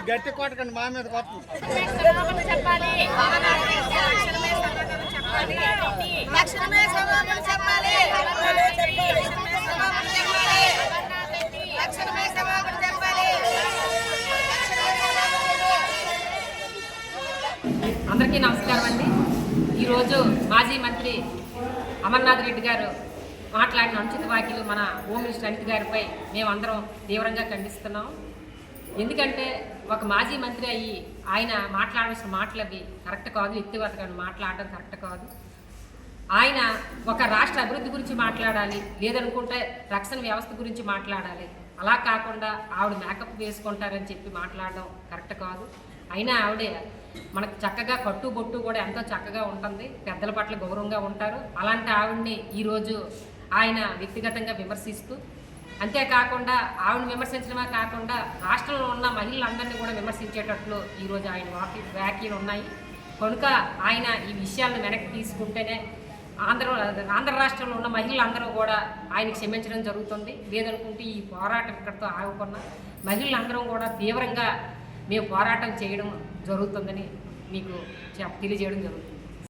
గట్టి కొట్టకండి మా మీద కొట్టు చెప్పాలి లక్షణమే సమాధానం చెప్పాలి లక్షణమే సమాధానం చెప్పాలి. అందరికీ నమస్కారం అండి. ఈరోజు మాజీ మంత్రి అమర్నాథ్ రెడ్డి గారు మాట్లాడిన అనుచిత వ్యాఖ్యలు మన హోమ్ మినిస్టర్ అనిత్ గారిపై మేమందరం తీవ్రంగా ఖండిస్తున్నాం. ఎందుకంటే ఒక మాజీ మంత్రి అయ్యి ఆయన మాట్లాడాల్సిన మాటలు అవి కరెక్ట్ కాదు, వ్యక్తిగతంగా మాట్లాడడం కరెక్ట్ కాదు. ఆయన ఒక రాష్ట్ర అభివృద్ధి గురించి మాట్లాడాలి, లేదనుకుంటే రక్షణ వ్యవస్థ గురించి మాట్లాడాలి. అలా కాకుండా ఆవిడ మేకప్ వేసుకుంటారని చెప్పి మాట్లాడడం కరెక్ట్ కాదు. అయినా ఆవిడే మనకు చక్కగా కట్టుబొట్టు కూడా ఎంతో చక్కగా ఉంటుంది, పెద్దల పట్ల గౌరవంగా ఉంటారు. అలాంటి ఆవిడ్ని ఈరోజు ఆయన వ్యక్తిగతంగా విమర్శిస్తూ, అంతేకాకుండా ఆవిడని విమర్శించడమే కాకుండా రాష్ట్రంలో ఉన్న మహిళలందరినీ కూడా విమర్శించేటట్లు ఈరోజు ఆయన వ్యాఖ్యలు ఉన్నాయి. కనుక ఆయన ఈ విషయాలను వెనక్కి తీసుకుంటేనే ఆంధ్ర రాష్ట్రంలో ఉన్న మహిళలందరూ కూడా ఆయన క్షమించడం జరుగుతుంది. లేదనుకుంటే ఈ పోరాటం ఇక్కడితో ఆగకుండా మహిళలందరం కూడా తీవ్రంగా మేము పోరాటం చేయడం జరుగుతుందని మీకు తెలియజేయడం జరుగుతుంది.